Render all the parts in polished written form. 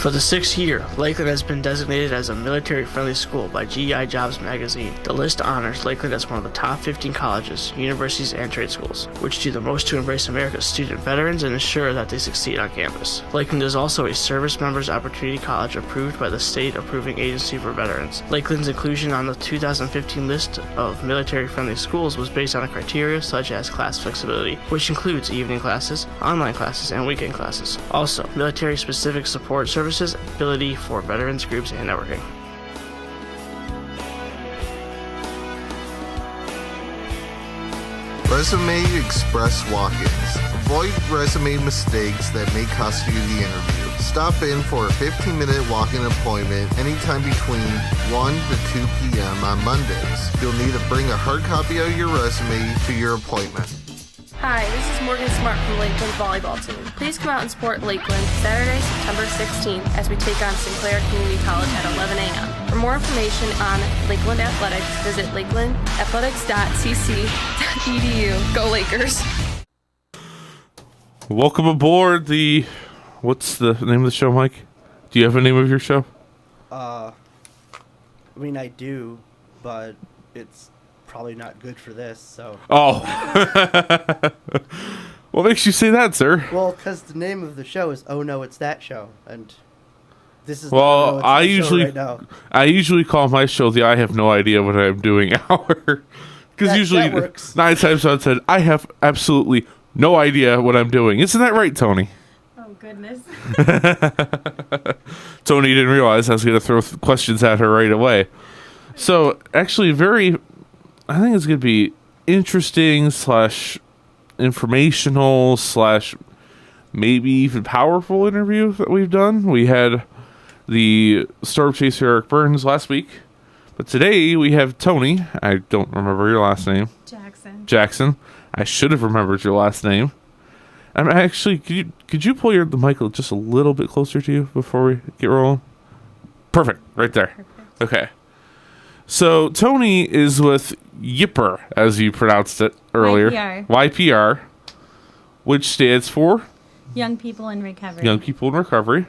For the 6th year, Lakeland has been designated as a military-friendly school by GI Jobs magazine. The list honors Lakeland as one of the top 15 colleges, universities, and trade schools, which do the most to embrace America's student veterans and ensure that they succeed on campus. Lakeland is also a Service Members Opportunity College approved by the State Approving Agency for Veterans. Lakeland's inclusion on the 2015 list of military-friendly schools was based on a criteria such as class flexibility, which includes evening classes, online classes, and weekend classes. Also, military-specific support services, ability for veterans groups, and networking. Resume Express walk-ins. Avoid resume mistakes that may cost you the interview. Stop in for a 15-minute walk-in appointment anytime between 1 to 2 p.m. on Mondays. You'll need to bring a hard copy of your resume to your appointment. Hi, this is Morgan Smart from Lakeland's volleyball team. Please come out and support Lakeland Saturday, September 16th as we take on Sinclair Community College at 11 a.m. For more information on Lakeland Athletics, visit lakelandathletics.cc.edu. Go Lakers! Welcome aboard the... What's the name of the show, Mike? Do you have a name of your show? I mean, I do, but it's probably not good for this, so... Oh. What makes you say that, sir? Well, because the name of the show is Oh No, It's That Show, and this is well, I usually right now. I usually call my show the I have no idea what I'm doing hour. Because usually, that works. 9 times out of 10, I have absolutely no idea what I'm doing. Isn't that right, Tony? Oh, goodness. Tony didn't realize I was going to throw questions at her right away. So, actually, I think it's going to be interesting / informational / maybe even powerful interview that we've done. We had the Storm Chaser Eric Burns last week, but today we have Tony. I don't remember your last name. Jackson. I should have remembered your last name. I'm actually, could you pull the mic just a little bit closer to you before we get rolling? Perfect, right there. Perfect. Okay. So Tony is with YPR, as you pronounced it earlier. YPR, which stands for Young People in Recovery. Young People in Recovery.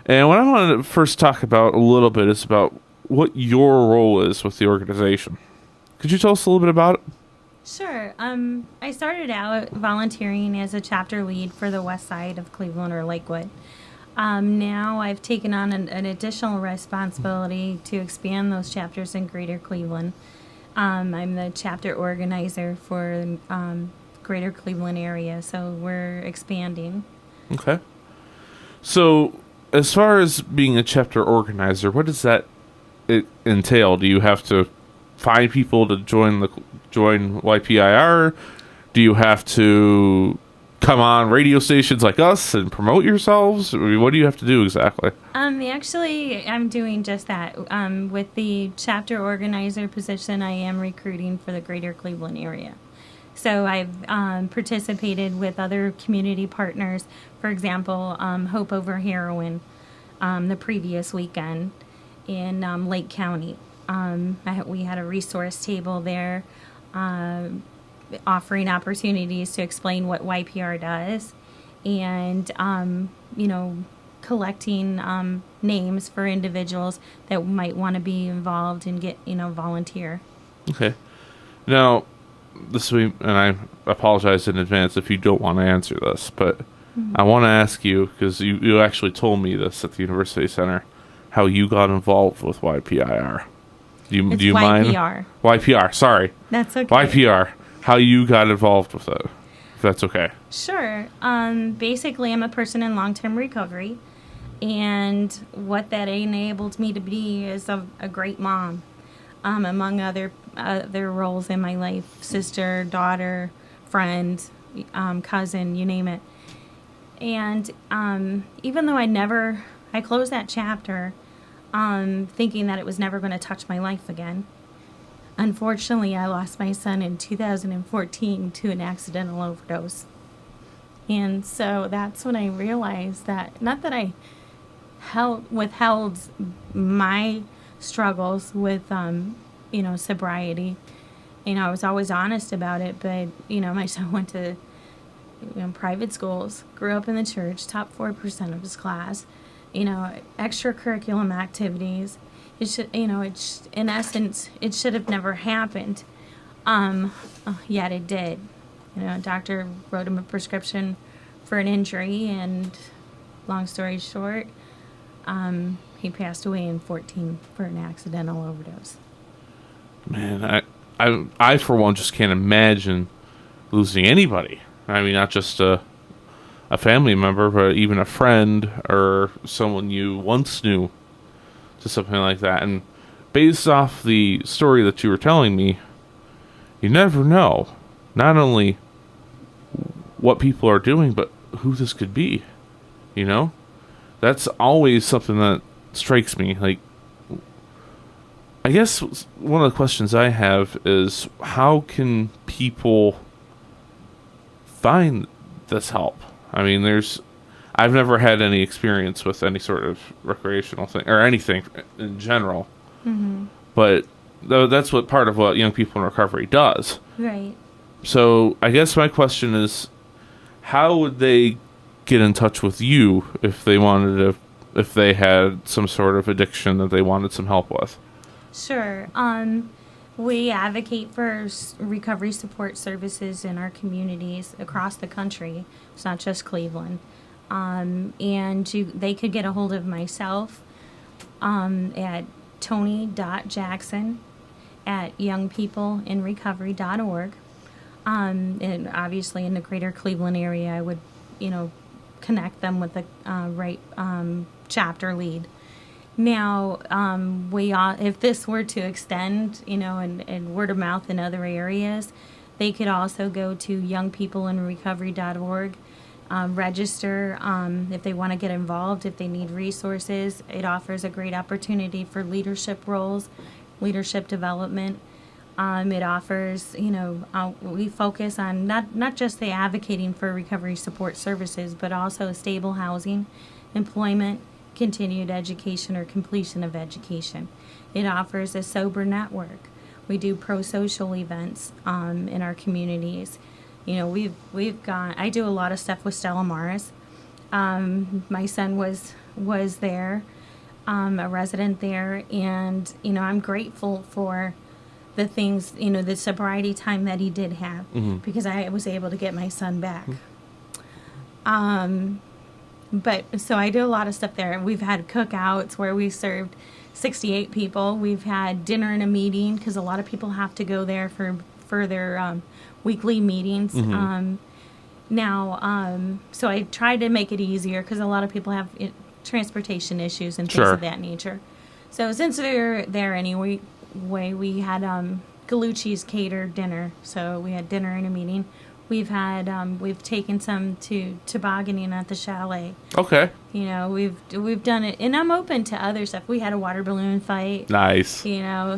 And what I want to first talk about a little bit is about what your role is with the organization. Could you tell us a little bit about it? Sure. I started out volunteering as a chapter lead for the west side of Cleveland or Lakewood. Now I've taken on an additional responsibility to expand those chapters in Greater Cleveland. I'm the chapter organizer for Greater Cleveland area, so we're expanding. Okay. So, as far as being a chapter organizer, what does that entail? Do you have to find people to join YPIR? Do you have to come on radio stations like us and promote yourselves? I mean, what do you have to do exactly? Actually, I'm doing just that. With the chapter organizer position, I am recruiting for the Greater Cleveland area. So I've participated with other community partners, for example, Hope Over Heroin, the previous weekend in Lake County. We had a resource table there offering opportunities to explain what YPR does and, collecting names for individuals that might want to be involved and get, volunteer. Okay. Now, and I apologize in advance if you don't want to answer this, but I want to ask you, because you actually told me this at the University Center, how you got involved with YPIR. Do you YPR. mind? YPR, sorry. That's okay. YPR, how you got involved with it, if that's okay. Sure. Basically, I'm a person in long-term recovery, and what that enabled me to be is a great mom, among other roles in my life, sister, daughter, friend, cousin, you name it. And even though I closed that chapter thinking that it was never going to touch my life again. Unfortunately, I lost my son in 2014 to an accidental overdose. And so that's when I realized that, not that I withheld my struggles with, sobriety. I was always honest about it, but, my son went to private schools, grew up in the church, top 4% of his class, extracurriculum activities. It should, in essence, it should have never happened. Yet it did. A doctor wrote him a prescription for an injury, and long story short, he passed away in 2014 for an accidental overdose. Man, I for one just can't imagine losing anybody. I mean, not just a family member, but even a friend or someone you once knew to something like that. And based off the story that you were telling me, you never know not only what people are doing, but who this could be. That's always something that strikes me. Like, I guess one of the questions I have is, how can people find this help? I mean, I've never had any experience with any sort of recreational thing or anything in general. Mm-hmm. But that's what part of what Young People in Recovery does. Right. So I guess my question is, how would they get in touch with you if they had some sort of addiction that they wanted some help with? Sure. We advocate for recovery support services in our communities across the country. It's not just Cleveland. And they could get a hold of myself at tony.jackson@youngpeopleinrecovery.org. And obviously in the greater Cleveland area, I would, connect them with the right chapter lead. Now, if this were to extend, and word of mouth in other areas, they could also go to youngpeopleinrecovery.org, register if they want to get involved, if they need resources. It offers a great opportunity for leadership roles, leadership development. It offers, we focus on not just the advocating for recovery support services, but also stable housing, employment, continued education or completion of education. It offers a sober network. We do pro-social events in our communities. I do a lot of stuff with Stella Maris. My son was there, a resident there, and I'm grateful for the things, the sobriety time that he did have, because I was able to get my son back. But so I do a lot of stuff there. We've had cookouts where we served 68 people. We've had dinner and a meeting because a lot of people have to go there for their weekly meetings. So I try to make it easier because a lot of people have transportation issues and things of that nature. So since they're there anyway, we had Galucci's catered dinner. So we had dinner and a meeting. We've had we've taken some to tobogganing at the chalet. Okay. We've done it, and I'm open to other stuff. We had a water balloon fight. Nice.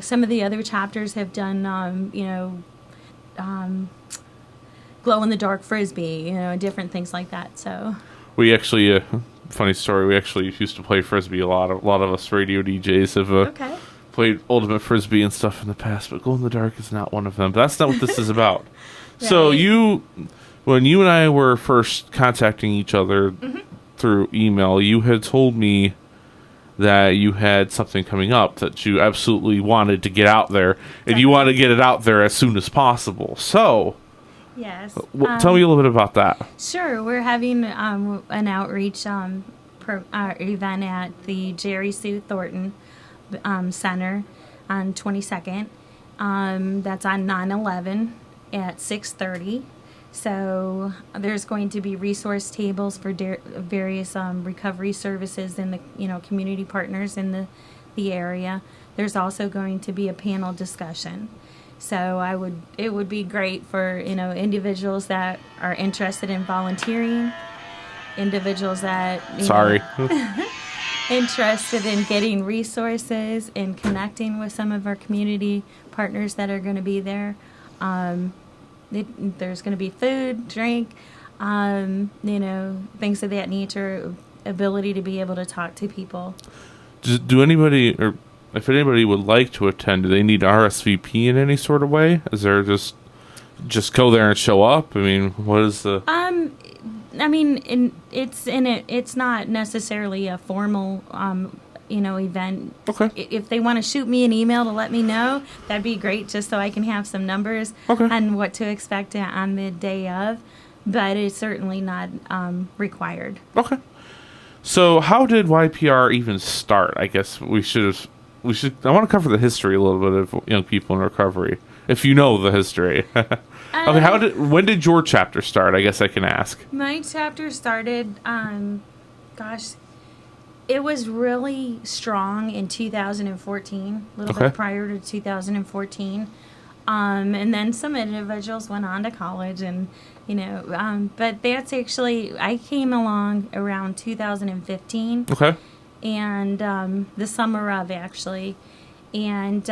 Some of the other chapters have done glow in the dark frisbee. Different things like that. So we actually funny story. We actually used to play frisbee a lot. A lot of us radio DJs have played ultimate frisbee and stuff in the past, but glow in the dark is not one of them. But that's not what this is about. Right. So when you and I were first contacting each other through email, you had told me that you had something coming up that you absolutely wanted to get out there, and you want to get it out there as soon as possible. So, yes, tell me a little bit about that. Sure, we're having an outreach event at the Jerry Sue Thornton Center on 22nd. That's on 9/11. At 6:30. So there's going to be resource tables for various recovery services and the community partners in the area. There's also going to be a panel discussion. So it would be great for individuals that are interested in volunteering, individuals that interested in getting resources and connecting with some of our community partners that are going to be there. There's going to be food, drink, things of that nature, ability to be able to talk to people. Do anybody, or if anybody would like to attend, do they need RSVP in any sort of way? Is there just go there and show up? I mean, what is the... I mean, it's not necessarily a formal, event. Okay. If they want to shoot me an email to let me know, that'd be great, just so I can have some numbers on what to expect on the day of. But it's certainly not required. Okay. So how did YPR even start? I guess I want to cover the history a little bit of Young People in Recovery, if you know the history. Okay, when did your chapter start? I guess I can ask. My chapter started, it was really strong in 2014, a little bit prior to 2014. And then some individuals went on to college and, but that's actually, I came along around 2015. Okay. And the summer of, actually. And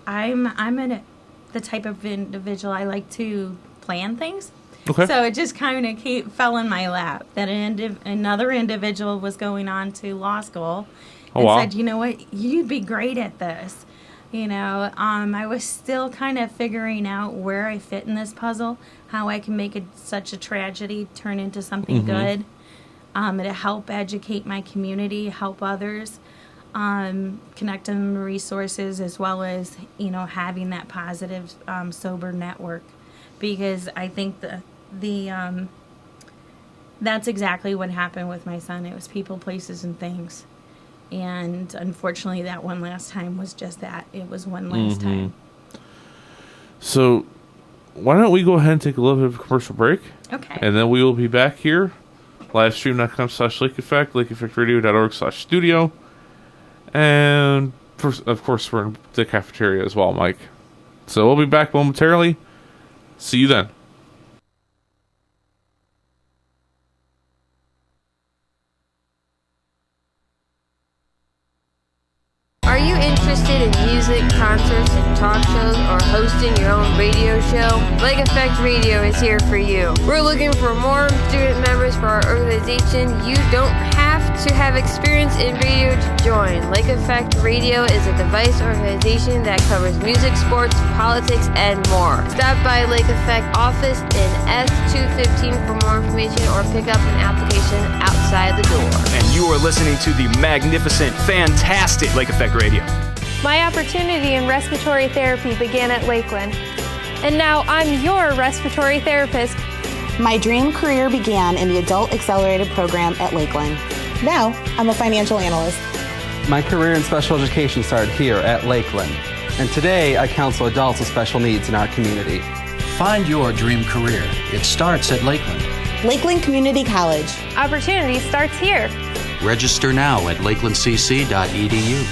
I'm the type of individual, I like to plan things. Okay. So it just kind of fell in my lap that another individual was going on to law school and said, you know what, you'd be great at this. I was still kind of figuring out where I fit in this puzzle, how I can make such a tragedy turn into something good, to help educate my community, help others, connect them to resources, as well as, having that positive, sober network. Because I think that's exactly what happened with my son. It was people, places, and things. And unfortunately, that one last time was just that. It was one last time. So why don't we go ahead and take a little bit of a commercial break? Okay. And then we will be back here, livestream.com/Lake Effect, lakeeffectradio.org/studio. And of course, we're in the cafeteria as well, Mike. So we'll be back momentarily. See you then. Are you interested in music, concerts, and talk shows, or hosting your own radio show? Lake Effect Radio is here for you. We're looking for more student members for our organization. You don't have to have experience in radio to join. Lake Effect Radio is a device organization that covers music, sports, politics, and more. Stop by Lake Effect office in S215 for more information or pick up an application outside the door. And you are listening to the magnificent, fantastic Lake Effect Radio. My opportunity in respiratory therapy began at Lakeland, and now I'm your respiratory therapist. My dream career began in the Adult Accelerated Program at Lakeland. Now, I'm a financial analyst. My career in special education started here at Lakeland, and today I counsel adults with special needs in our community. Find your dream career. It starts at Lakeland. Lakeland Community College. Opportunity starts here. Register now at lakelandcc.edu.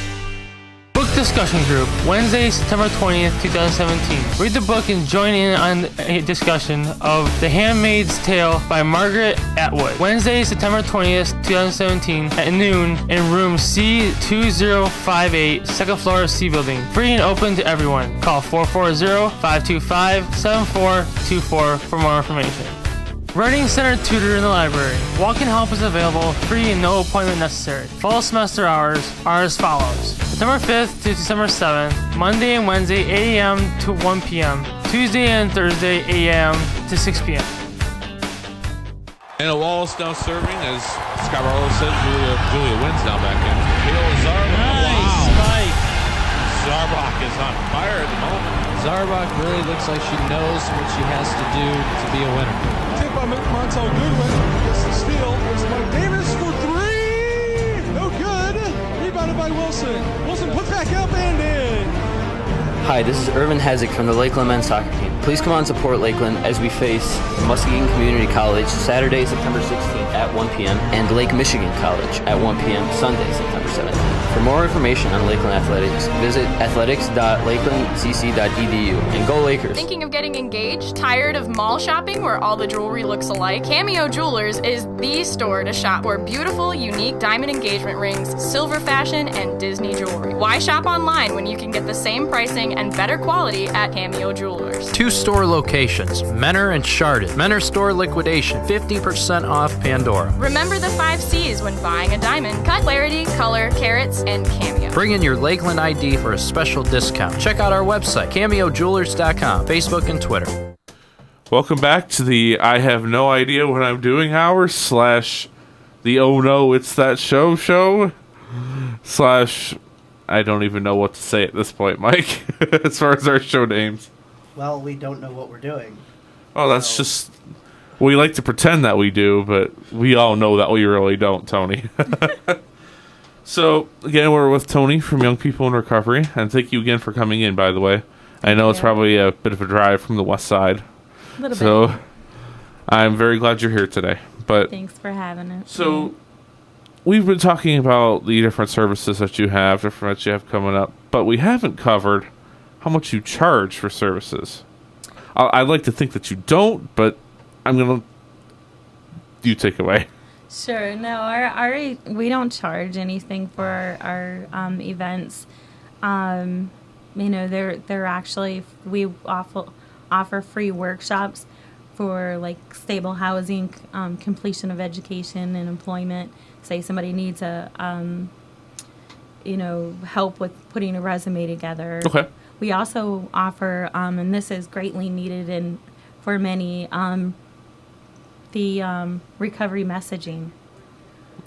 Book discussion group, Wednesday, September 20th, 2017. Read the book and join in on a discussion of The Handmaid's Tale by Margaret Atwood. Wednesday, September 20th, 2017 at noon in room C2058, second floor C building. Free and open to everyone. Call 440-525-7424 for more information. Writing Center Tutor in the library. Walk-in help is available, free and no appointment necessary. Fall semester hours are as follows. September 5th to December 7th, Monday and Wednesday 8 a.m. to 1 p.m. Tuesday and Thursday 8 a.m. to 6 p.m. And Wallace now serving, as Scott Barlow said, Julia wins now back in. Nice, Mike. Zarbach is on fire at the moment. Zarbach really looks like she knows what she has to do to be a winner. Tip by Montel Goodwin gets the steal. There's Mike Davis for three. No good. Rebounded by Wilson. Wilson put back up and in. Hi, this is Irvin Hezek from the Lakeland men's soccer team. Please come out and support Lakeland as we face Muskegon Community College Saturday, September 16th at 1 p.m. and Lake Michigan College at 1 p.m. Sunday, September 17th. For more information on Lakeland Athletics, visit athletics.lakelandcc.edu and go Lakers. Thinking of getting engaged? Tired of mall shopping where all the jewelry looks alike? Cameo Jewelers is the store to shop for beautiful, unique diamond engagement rings, silver fashion, and Disney jewelry. Why shop online when you can get the same pricing and better quality at Cameo Jewelers? 2 store locations, Menor and Chardon. Menor store liquidation, 50% off Pandora. Remember the 5 C's when buying a diamond. Cut, clarity, color, carats, and Cameo. Bring in your Lakeland ID for a special discount. Check out our website, CameoJewelers.com, Facebook, and Twitter. Welcome back to the I have no idea what I'm doing hour / the oh no it's that show / I don't even know what to say at this point, Mike, as far as our show names. Well, we don't know what we're doing. Oh, that's just... We like to pretend that we do, but we all know that we really don't, Tony. So, again, we're with Tony from Young People in Recovery, and thank you again for coming in, by the way. I know it's probably a bit of a drive from the west side. A little so, bit. I'm very glad you're here today. But Thanks for having us. So, we've been talking about the different services that you have coming up, but we haven't covered how much you charge for services. I'd like to think that you don't, but I'm going to... You take away. Sure. No, our we don't charge anything for our events. They're actually, we offer free workshops for like stable housing, completion of education and employment. Say somebody needs help with putting a resume together. Okay. We also offer, and this is greatly needed for many, the recovery messaging.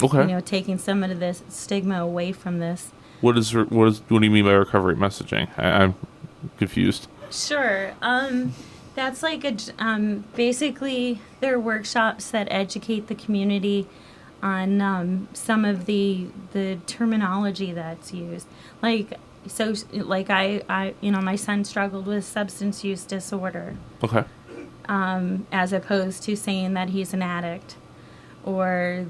Okay. Taking some of this stigma away from this. What do you mean by recovery messaging? I'm confused. Sure. That's like basically they're workshops that educate the community on some of the terminology that's used. I my son struggled with substance use disorder. Okay. As opposed to saying that he's an addict, or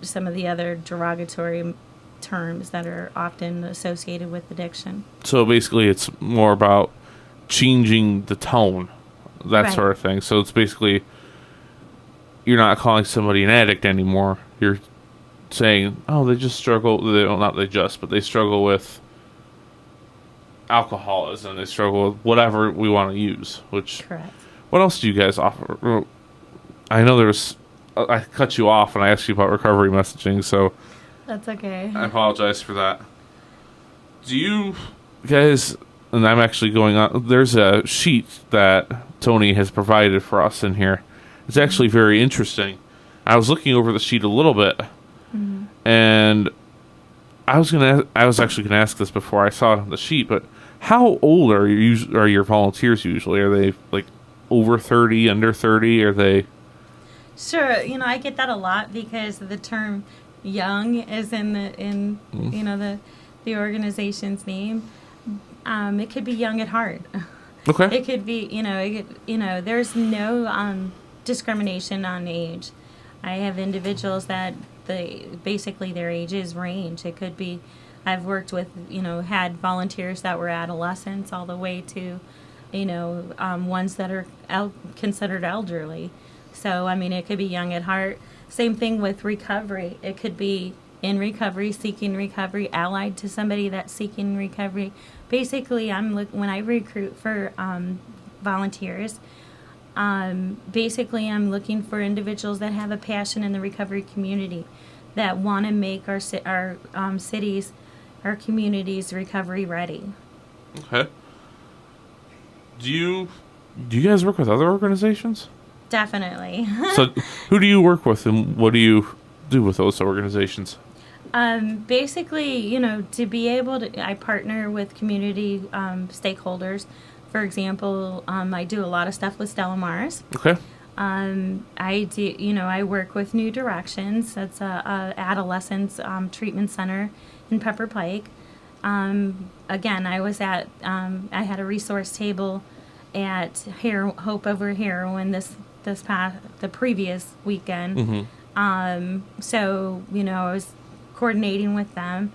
some of the other derogatory terms that are often associated with addiction. So basically, it's more about changing the tone, that sort of thing. So it's basically you're not calling somebody an addict anymore. You're saying, oh, they just struggle. They struggle with alcoholism. They struggle with whatever we want to use. Correct. What else do you guys offer? I know I cut you off and I asked you about recovery messaging, so that's okay. I apologize for that. Do you guys, and I'm actually going on, there's a sheet that Tony has provided for us in here. It's actually very interesting. I was looking over the sheet a little bit, and I was actually going to ask this before I saw it on the sheet, but how old are your volunteers usually? Are they like over 30, under 30? Are they? Sure. I get that a lot because the term young is in the organization's name. It could be young at heart. Okay. It could be, there's no discrimination on age. I have individuals that basically their ages range. It could be, I've worked with, had volunteers that were adolescents all the way to, ones that are considered elderly. So, it could be young at heart. Same thing with recovery. It could be in recovery, seeking recovery, allied to somebody that's seeking recovery. Basically, when I recruit for volunteers, basically I'm looking for individuals that have a passion in the recovery community, that want to make our cities, our communities recovery ready. Okay. Do you guys work with other organizations? Definitely. So, who do you work with, and what do you do with those organizations? Basically, to be able to, I partner with community stakeholders. For example, I do a lot of stuff with Stella Maris. Okay. I do, I work with New Directions. That's a adolescents treatment center in Pepper Pike. Again, I was I had a resource table at Hope Over Heroin the previous weekend. So, I was coordinating with them.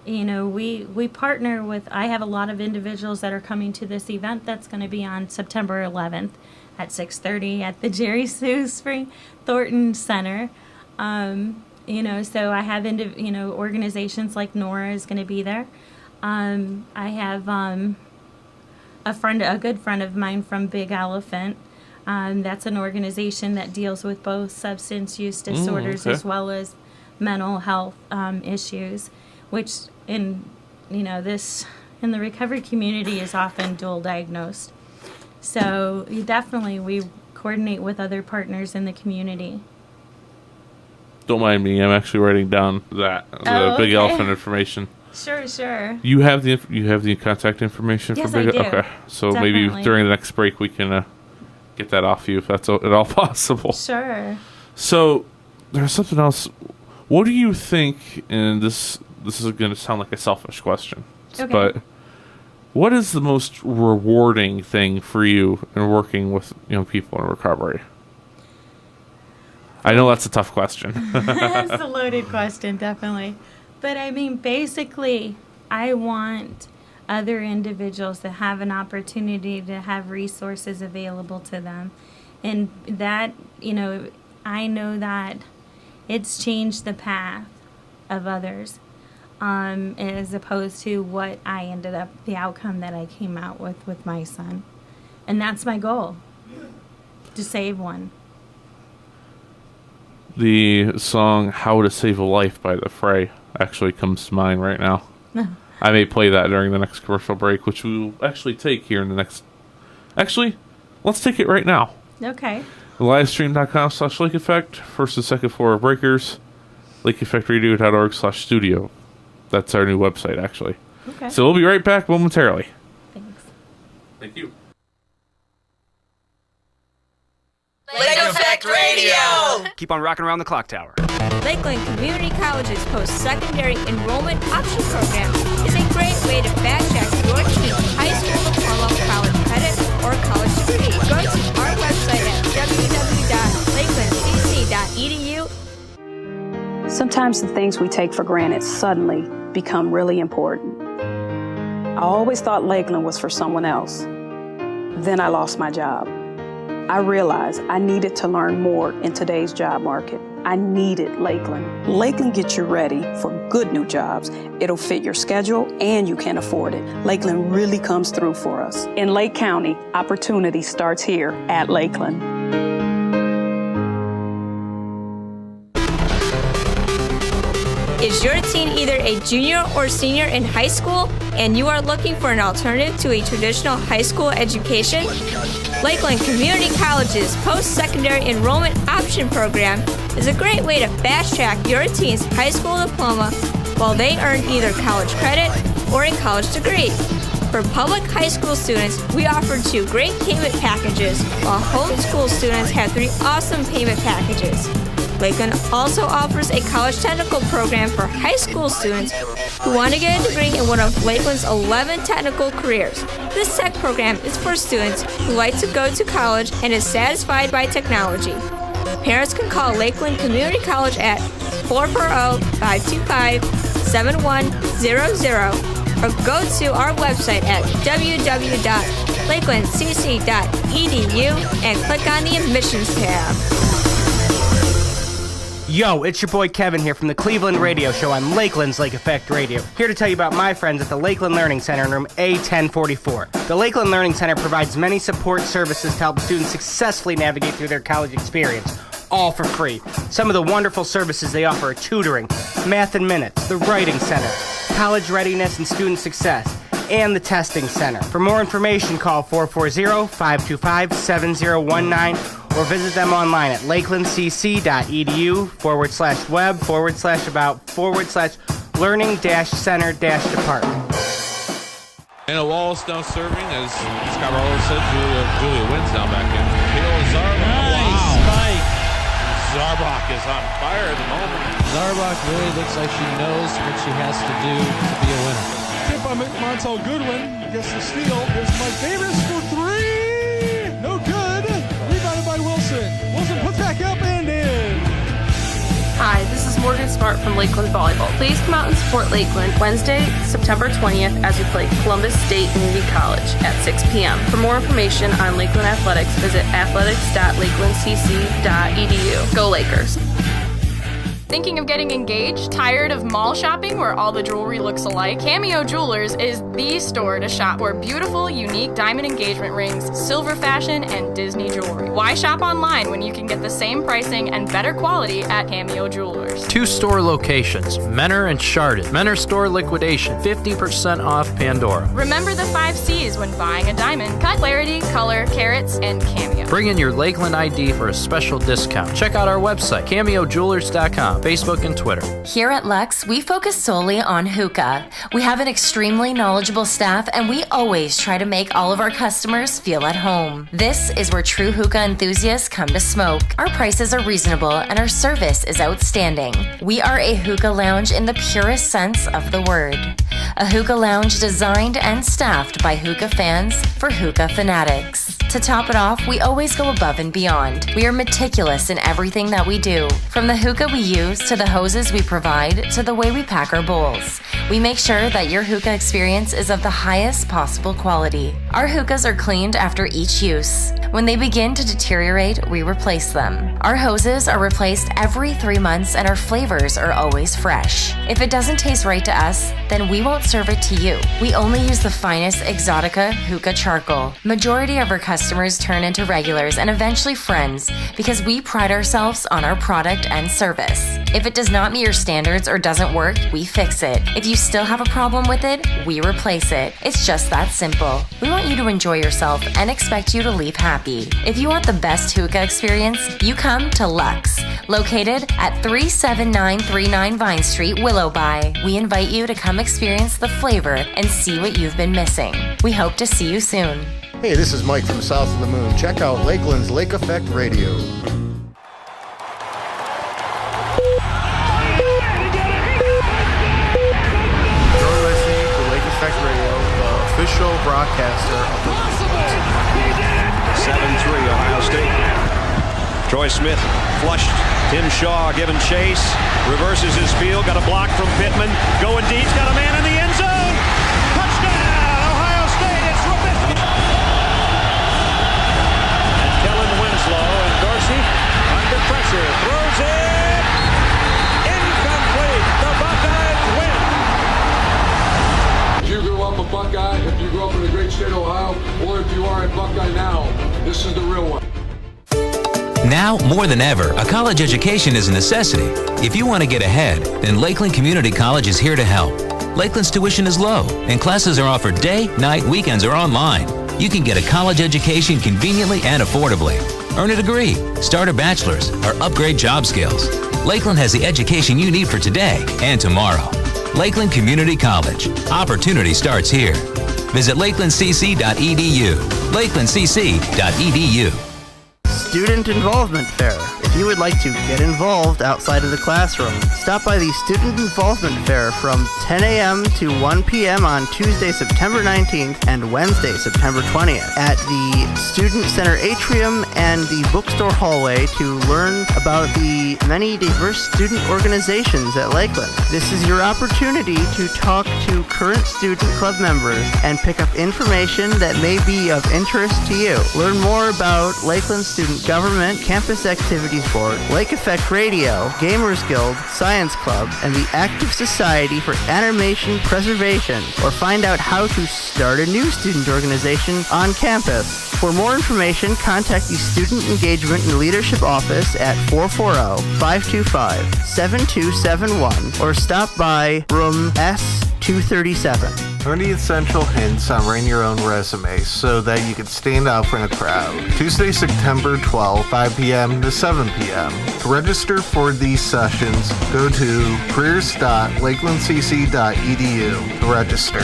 We partner with, I have a lot of individuals that are coming to this event that's going to be on September 11th at 6:30 at the Jerry Sue Spring Thornton Center. So I have, organizations like Nora is going to be there. I have a good friend of mine from Big Elephant. That's an organization that deals with both substance use disorders as well as mental health issues, which in the recovery community is often dual diagnosed. So definitely we coordinate with other partners in the community. Don't mind me. I'm actually writing down the Big Elephant information. Sure. You have the contact information Yes, for Big I do. Okay. So Definitely. maybe during the next break we can get that off you if that's at all possible. Sure. So there's something else. What do you think? And this is going to sound like a selfish question, Okay. but what is the most rewarding thing for you in working with young people in recovery? I know that's a tough question. That's a loaded question, definitely. But I mean, basically, I want other individuals to have an opportunity to have resources available to them. And that, I know that it's changed the path of others, as opposed to what I ended up, the outcome that I came out with my son. And that's my goal, to save one. The song "How to Save a Life" by The Fray actually comes to mind right now. I may play that during the next commercial break, which we will actually take here in the next... Actually, let's take it right now. Okay. Livestream.com/Lake Effect, first and second floor of Breakers, lakeeffectradio.org/studio. That's our new website, actually. Okay. So we'll be right back momentarily. Thanks. Thank you. Lake Effect Radio! Keep on rocking around the clock tower. Lakeland Community College's post-secondary enrollment option program is a great way to fast-track your team's high school diploma, college credit, or college degree. Go to our website at www.lakelandcc.edu. Sometimes the things we take for granted suddenly become really important. I always thought Lakeland was for someone else. Then I lost my job. I realized I needed to learn more in today's job market. I needed Lakeland. Lakeland gets you ready for good new jobs. It'll fit your schedule and you can afford it. Lakeland really comes through for us. In Lake County, opportunity starts here at Lakeland. Is your teen either a junior or senior in high school and you are looking for an alternative to a traditional high school education? Lakeland Community College's post-secondary enrollment option program is a great way to fast-track your teen's high school diploma while they earn either college credit or a college degree. For public high school students, we offer 2 great payment packages, while homeschool students have 3 awesome payment packages. Lakeland also offers a college technical program for high school students who want to get a degree in one of Lakeland's 11 technical careers. This tech program is for students who like to go to college and is satisfied by technology. Parents can call Lakeland Community College at 440-525-7100 or go to our website at www.lakelandcc.edu and click on the admissions tab. Yo, it's your boy Kevin here from the Cleveland Radio Show on Lakeland's Lake Effect Radio. Here to tell you about my friends at the Lakeland Learning Center in room A1044. The Lakeland Learning Center provides many support services to help students successfully navigate through their college experience, all for free. Some of the wonderful services they offer are tutoring, Math in Minutes, the Writing Center, College Readiness and Student Success, and the Testing Center. For more information, call 440-525-7019 or visit them online at lakelandcc.edu/web/learning-center-department. And Wallace now serving as Scott Barlow said. Julia wins now back in. Kayla Zarbach. Nice spike. Zarbach is on fire at the moment. Zarbach really looks like she knows what she has to do to be a winner. Tip by Montel Goodwin gets the steal. Here's Mike Davis for 3. No good. Rebounded by Wilson. Wilson puts back up and in. Hi, this is Morgan Smart from Lakeland Volleyball. Please come out and support Lakeland Wednesday, September 20th as we play Columbus State Community College at 6 p.m. For more information on Lakeland Athletics, visit athletics.lakelandcc.edu. Go Lakers. Thinking of getting engaged? Tired of mall shopping where all the jewelry looks alike? Cameo Jewelers is the store to shop for beautiful, unique diamond engagement rings, silver fashion, and Disney jewelry. Why shop online when you can get the same pricing and better quality at Cameo Jewelers? 2 store locations, Menor and Chardon. Menor store liquidation, 50% off Pandora. Remember the 5 C's when buying a diamond. Cut, clarity, color, carats, and Cameo. Bring in your Lakeland ID for a special discount. Check out our website, CameoJewelers.com, Facebook and Twitter. Here at Lux, we focus solely on hookah. We have an extremely knowledgeable staff, and we always try to make all of our customers feel at home. This is where true hookah enthusiasts come to smoke. Our prices are reasonable, and our service is outstanding. We are a hookah lounge in the purest sense of the word. A hookah lounge designed and staffed by hookah fans for hookah fanatics. To top it off, we always go above and beyond. We are meticulous in everything that we do. From the hookah we use, to the hoses we provide, to the way we pack our bowls. We make sure that your hookah experience is of the highest possible quality. Our hookahs are cleaned after each use. When they begin to deteriorate, we replace them. Our hoses are replaced every 3 months, and our flavors are always fresh. If it doesn't taste right to us, then we won't serve it to you. We only use the finest Exotica hookah charcoal. Majority of our customers turn into regulars and eventually friends because we pride ourselves on our product and service. If it does not meet your standards or doesn't work, we fix it. If you still have a problem with it, we replace it. It's just that simple. We want you to enjoy yourself and expect you to leave happy. If you want the best hookah experience, you come to Lux, located at 37939 Vine Street, Willowby. We invite you to come experience the flavor and see what you've been missing. We hope to see you soon. Hey, this is Mike from South of the Moon. Check out Lakeland's Lake Effect Radio. You're listening to Lake Effect Radio, the official broadcaster of the 7-3 Ohio State. Troy Smith flushed. Tim Shaw given chase. Reverses his field. Got a block from Pittman. Going deep. Got a man in the end zone. Touchdown! Ohio State. It's Trubisky. And Kellen Winslow and Dorsey under pressure. Throws it. Incomplete. The Buckeyes win. If you grew up a Buckeye, if you grew up in the great state of Ohio, or if you are a Buckeye now, this is the real one. Now, more than ever, a college education is a necessity. If you want to get ahead, then Lakeland Community College is here to help. Lakeland's tuition is low, and classes are offered day, night, weekends, or online. You can get a college education conveniently and affordably. Earn a degree, start a bachelor's, or upgrade job skills. Lakeland has the education you need for today and tomorrow. Lakeland Community College. Opportunity starts here. Visit lakelandcc.edu. lakelandcc.edu. Student Involvement Fair. If you would like to get involved outside of the classroom, stop by the Student Involvement Fair from 10 a.m. to 1 p.m. on Tuesday, September 19th and Wednesday, September 20th at the Student Center Atrium and the bookstore hallway to learn about the many diverse student organizations at Lakeland. This is your opportunity to talk to current student club members and pick up information that may be of interest to you. Learn more about Lakeland Student Government, Campus Activities Board, Lake Effect Radio, Gamers Guild, Science Club, and the Active Society for Animation Preservation, or find out how to start a new student organization on campus. For more information, contact the Student Engagement and Leadership Office at 440-525-7271 or stop by room S237. 20 essential hints on writing your own resume so that you can stand out in a crowd. Tuesday, September 12th, 5 p.m. to 7 p.m. To register for these sessions, go to careers.lakelandcc.edu to register.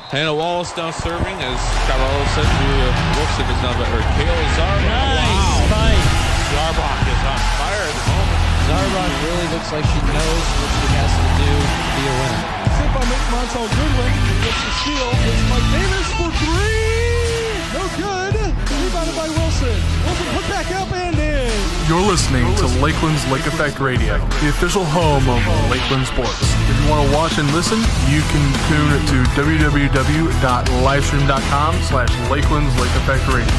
Hannah Wallace now serving as Carvalho sent to Wilson is now better. Kayla Zarbach. Nice fight. Zarbach is on fire at the moment. Zarbach really looks like she knows what she has to do to be a winner. Hit by Montel Goodwin. Gets the steal. It's Mike Davis for three. No good. Rebounded by Wilson. Wilson put back up and in. You're listening to Lakeland's Lake Effect Radio, the official home of Lakeland sports. If you want to watch and listen, you can tune it to www.livestream.com/Lakeland's Lake Effect Radio.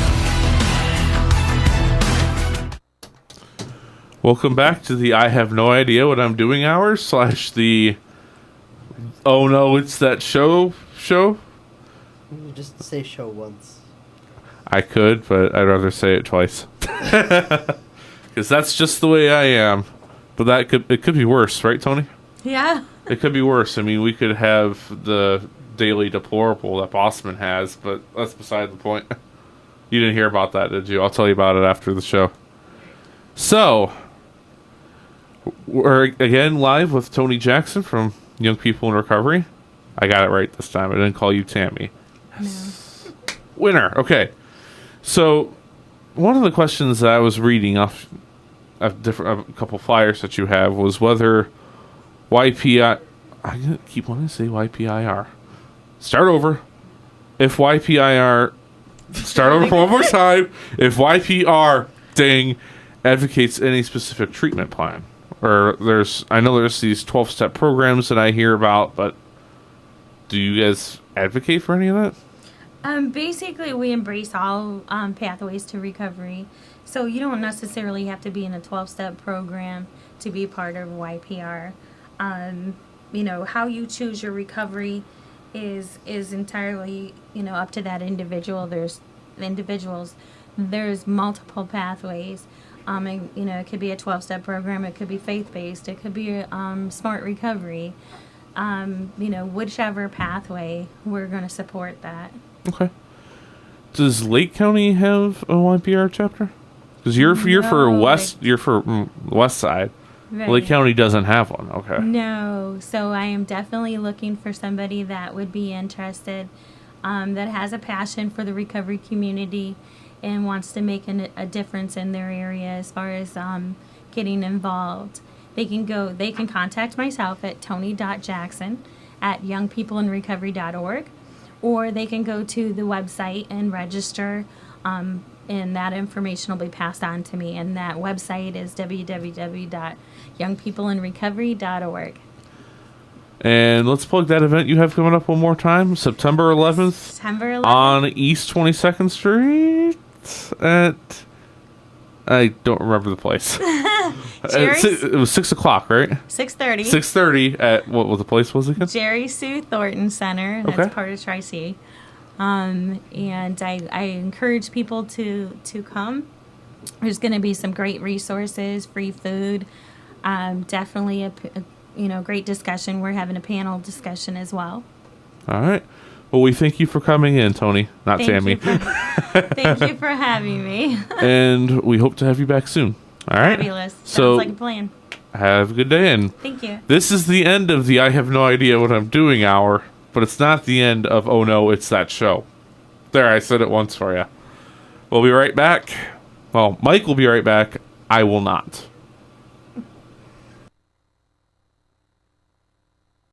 Welcome back to the I have no idea what I'm doing hour / the oh no, it's that show. You just say show once. I could, but I'd rather say it twice. Because that's just the way I am. But it could be worse, right, Tony? Yeah. It could be worse. I mean, we could have the daily deplorable that Bossman has, but that's beside the point. You didn't hear about that, did you? I'll tell you about it after the show. So, we're again live with Tony Jackson from Young People in Recovery. I got it right this time. I didn't call you Tammy. No. Winner. Okay. So, one of the questions that I was reading off a couple flyers that you have was whether YPI... I keep wanting to say YPIR. Start over. If YPIR... Start over one more time. If YPR, advocates any specific treatment plan. Or I know there's these 12-step programs that I hear about, but do you guys advocate for any of that? Basically, we embrace all pathways to recovery. So you don't necessarily have to be in a 12-step program to be part of YPR. How you choose your recovery is entirely, up to that individual. There's multiple pathways. It could be a 12-step program. It could be faith-based. It could be smart recovery. Whichever pathway, we're going to support that. Okay. Does Lake County have a YPR chapter? Because you're for West Side. Right. Lake County doesn't have one. Okay. No. So I am definitely looking for somebody that would be interested, that has a passion for the recovery community and wants to make a difference in their area as far as getting involved. They can contact myself at tony.jackson@youngpeopleinrecovery.org, or they can go to the website and register, and that information will be passed on to me. And that website is www.youngpeopleinrecovery.org. And let's plug that event you have coming up one more time. September 11th. On East 22nd Street at... I don't remember the place. It was 6 o'clock, right? 6:30. 6:30 at what the place was again? Jerry Sue Thornton Center. That's part of Tri-C. And I encourage people to come. There's going to be some great resources, free food, definitely a great discussion. We're having a panel discussion as well. All right. Well, we thank you for coming in, Tony, not Tammy. Thank you for having me. And we hope to have you back soon. All right. Fabulous. Sounds like a plan. Have a good day. And thank you. This is the end of the I have no idea what I'm doing hour, but it's not the end of oh no, it's that show. There, I said it once for you. We'll be right back. Well, Mike will be right back. I will not.